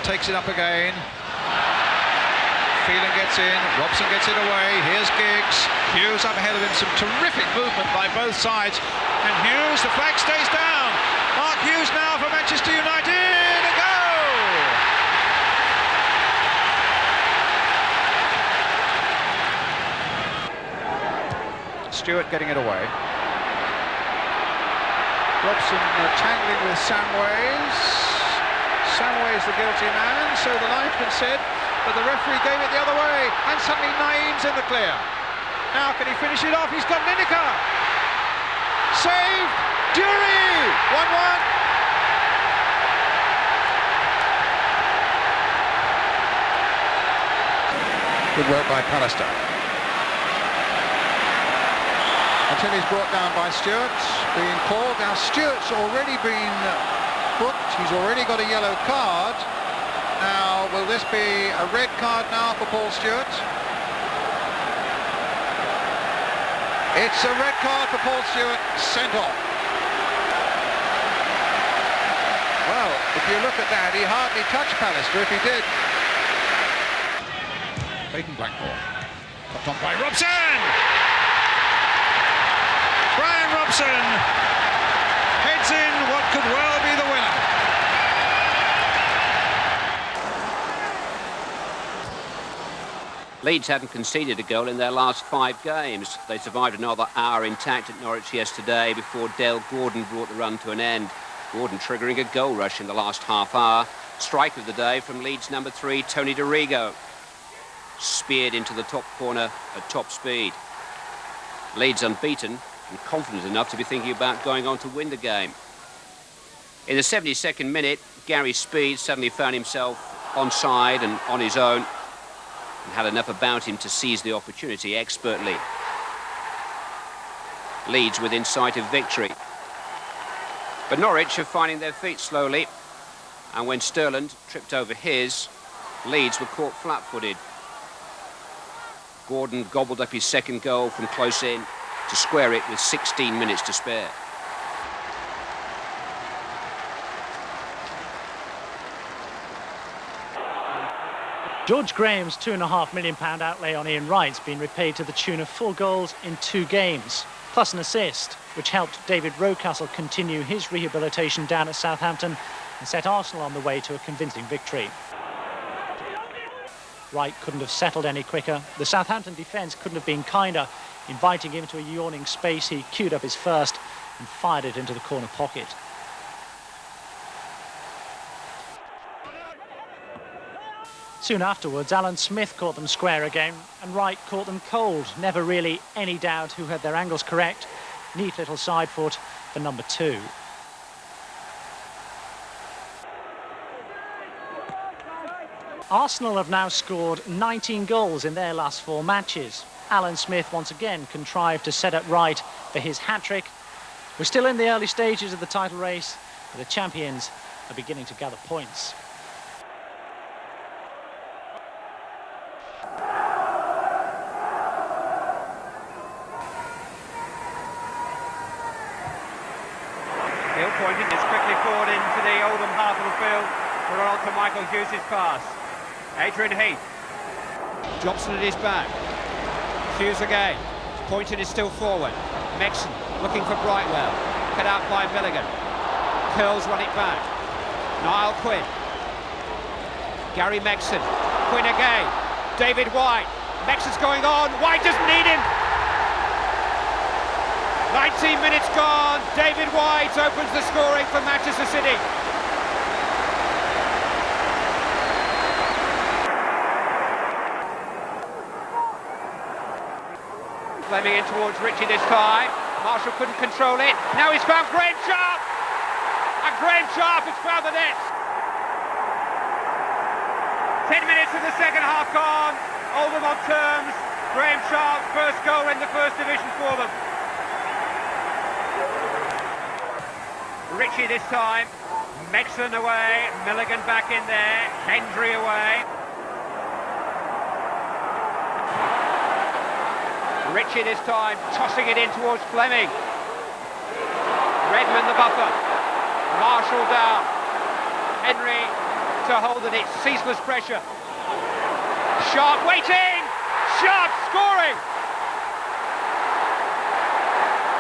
takes it up again. Phelan gets in, Robson gets it away, here's Giggs, Hughes up ahead of him, some terrific movement by both sides, and Hughes, the flag stays down. Mark Hughes now for Manchester United, a goal! Stewart getting it away. Robson tangling with Samways. Samways the guilty man, so the linesman said, but the referee gave it the other way, and suddenly Naeem's in the clear. Now can he finish it off? He's got Lineker. Saved! Dury! 1-1. Good work by Pallister. Until he's brought down by Stewart, being called. Now Stewart's already been booked. He's already got a yellow card. Now, will this be a red card now for Paul Stewart? It's a red card for Paul Stewart, sent off. Well, if you look at that, he hardly touched Pallister if he did. Clayton Blackmore, popped on by Robson! Brian Robson heads in what could well be the winner. Leeds hadn't conceded a goal in their last 5 games. They survived another hour intact at Norwich yesterday before Dale Gordon brought the run to an end. Gordon triggering a goal rush in the last half hour. Strike of the day from Leeds number 3, Tony DeRigo. Speared into the top corner at top speed. Leeds unbeaten and confident enough to be thinking about going on to win the game. In the 72nd minute, Gary Speed suddenly found himself onside and on his own, and had enough about him to seize the opportunity expertly. Leeds within sight of victory. But Norwich are finding their feet slowly, and when Sterland tripped over his, Leeds were caught flat-footed. Gordon gobbled up his second goal from close in to square it with 16 minutes to spare. George Graham's £2.5 million outlay on Ian Wright's been repaid to the tune of 4 goals in 2 games, plus an assist, which helped David Rocastle continue his rehabilitation down at Southampton and set Arsenal on the way to a convincing victory. Wright couldn't have settled any quicker. The Southampton defence couldn't have been kinder, inviting him to a yawning space. He queued up his first and fired it into the corner pocket. Soon afterwards, Alan Smith caught them square again, and Wright caught them cold. Never really any doubt who had their angles correct. Neat little side foot for number 2. Arsenal have now scored 19 goals in their last 4 matches. Alan Smith once again contrived to set up Wright for his hat-trick. We're still in the early stages of the title race, but the champions are beginning to gather points. Hill pointing this quickly forward into the Oldam half of the field for on to Michael Hughes' pass. Adrian Heath. Johnson at his back. Hughes again. Pointing is still forward. Mexon looking for Brightwell. Cut out by Milligan. Curls run it back. Niall Quinn. Gary Mexon. Quinn again. David White. Mexon's going on. White doesn't need him. 19 minutes gone. David White opens the scoring for Manchester City. Fleming in towards Ritchie this time. Marshall couldn't control it. Now he's found Graham Sharp. And Graham Sharp has found the net. 10 minutes of the second half gone. Oldham on terms. Graham Sharp's first goal in the First Division for them. Ritchie this time. Mexon away. Milligan back in there. Hendry away. Ritchie this time, tossing it in towards Fleming. Redmond the buffer. Marshall down. Henry to hold it. It's ceaseless pressure. Sharp waiting! Sharp scoring!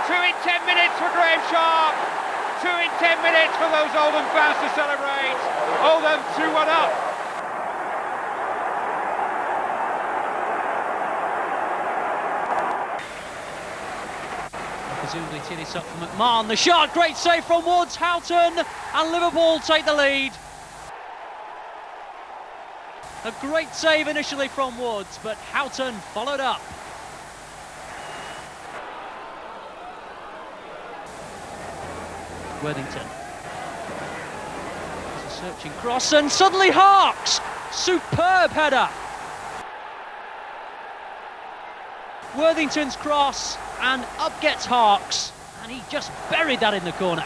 2 in 10 minutes for Graham Sharp. 2 in 10 minutes for those Oldham fans to celebrate. Oldham 2-1 up. Presumably teed this up for McMahon. The shot, great save from Woods, Houghton, and Liverpool take the lead. A great save initially from Woods, but Houghton followed up. Worthington. There's a searching cross, and suddenly Harks! Superb header. Worthington's cross, and up gets Harks, and he just buried that in the corner.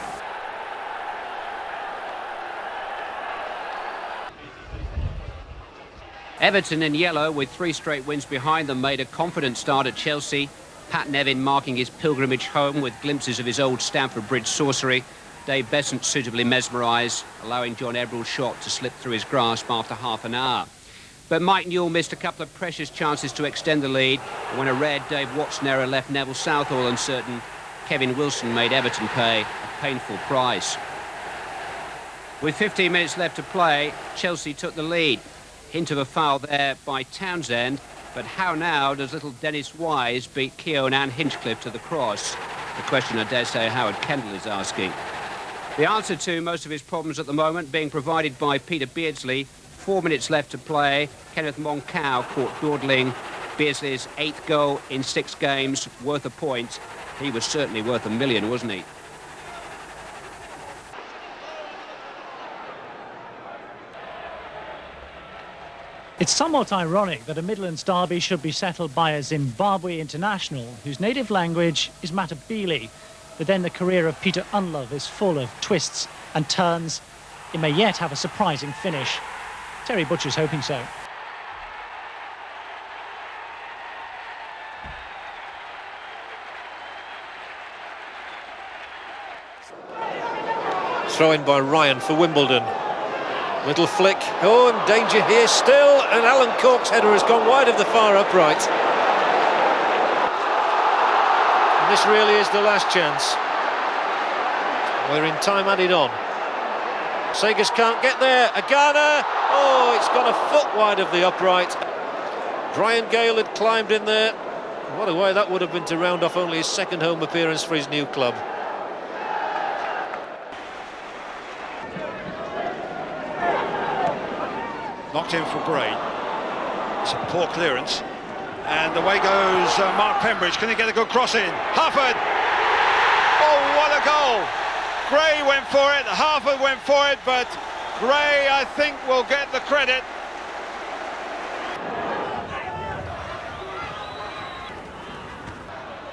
Everton in yellow, with 3 straight wins behind them, made a confident start at Chelsea. Pat Nevin marking his pilgrimage home with glimpses of his old Stamford Bridge sorcery. Dave Besant suitably mesmerised, allowing John Ebbrell's shot to slip through his grasp after half an hour. But Mike Newell missed a couple of precious chances to extend the lead, and when a rare Dave Watson error left Neville Southall uncertain, Kevin Wilson made Everton pay a painful price. With 15 minutes left to play, Chelsea took the lead. Hint of a foul there by Townsend, but how now does little Dennis Wise beat Keown and Hinchcliffe to the cross? The question I dare say Howard Kendall is asking. The answer to most of his problems at the moment being provided by Peter Beardsley. 4 minutes left to play. Kenneth Moncow caught dawdling. Beardsley's 8th goal in 6 games, worth a point. He was certainly worth $1 million, wasn't he? It's somewhat ironic that a Midlands derby should be settled by a Zimbabwe international whose native language is Matabele, but then the career of Peter Unlove is full of twists and turns. It may yet have a surprising finish. Terry Butcher's hoping so. Throw in by Ryan for Wimbledon. Little flick. Oh, and danger here still. And Alan Cork's header has gone wide of the far upright. And this really is the last chance. We're in time added on. Sagers can't get there. Agana. Oh, it's gone a foot wide of the upright. Brian Gale had climbed in there. What a way that would have been to round off only his 2nd home appearance for his new club. Knocked in for Bray. It's a poor clearance. And away goes Mark Pembridge. Can he get a good cross in? Harford! Oh, what a goal! Gray went for it, Harford went for it, but Gray, I think, will get the credit.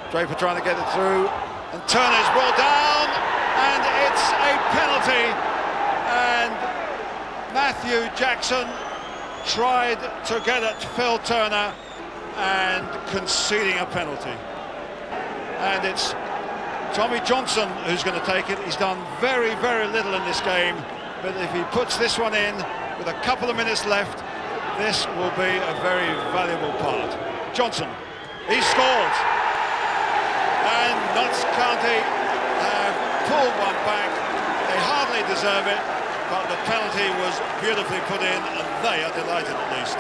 Draper trying to get it through, and Turner's brought down, and it's a penalty. And Matthew Jackson tried to get at Phil Turner and conceding a penalty. And it's Tommy Johnson who's going to take it. He's done very, very little in this game, but if he puts this one in with a couple of minutes left, this will be a very valuable part. Johnson, he scores, and Notts County have pulled one back. They hardly deserve it, but the penalty was beautifully put in, and they are delighted at least.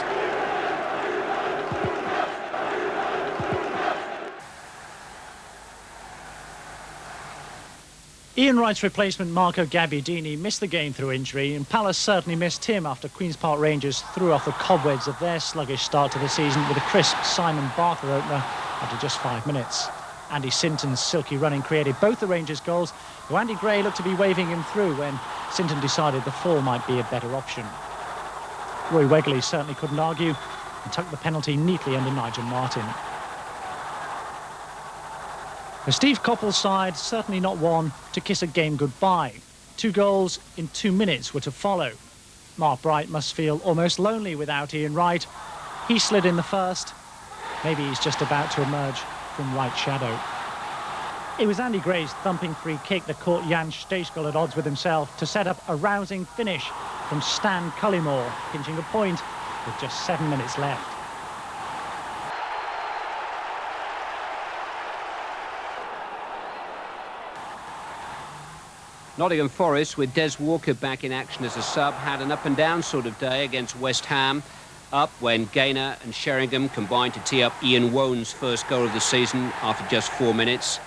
Ian Wright's replacement Marco Gabbiadini missed the game through injury, and Palace certainly missed him after Queen's Park Rangers threw off the cobwebs of their sluggish start to the season with a crisp Simon Barker opener after just 5 minutes. Andy Sinton's silky running created both the Rangers' goals, though Andy Gray looked to be waving him through when Sinton decided the fall might be a better option. Roy Wegley certainly couldn't argue and tucked the penalty neatly under Nigel Martin. The Steve Coppell's side certainly not one to kiss a game goodbye. 2 goals in 2 minutes were to follow. Mark Bright must feel almost lonely without Ian Wright. He slid in the first. Maybe he's just about to emerge from Wright's shadow. It was Andy Gray's thumping free kick that caught Jan Stejskal at odds with himself to set up a rousing finish from Stan Cullimore, pinching a point with just 7 minutes left. Nottingham Forest, with Des Walker back in action as a sub, had an up-and-down sort of day against West Ham. Up when Gaynor and Sheringham combined to tee up Ian Woan's first goal of the season after just 4 minutes.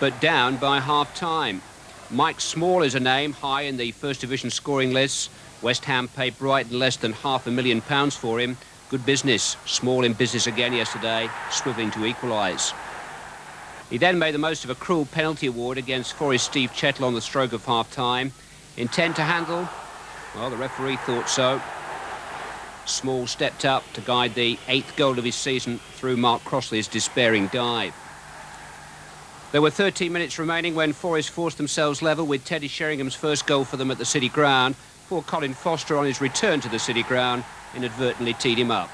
But down by half-time. Mike Small is a name high in the First Division scoring lists. West Ham paid Brighton less than £500,000 for him. Good business. Small in business again yesterday, swiveling to equalise. He then made the most of a cruel penalty award against Forest Steve Chettle on the stroke of half-time. Intent to handle? Well, the referee thought so. Small stepped up to guide the 8th goal of his season through Mark Crossley's despairing dive. There were 13 minutes remaining when Forest forced themselves level with Teddy Sheringham's first goal for them at the City Ground, before Colin Foster on his return to the City Ground inadvertently teed him up.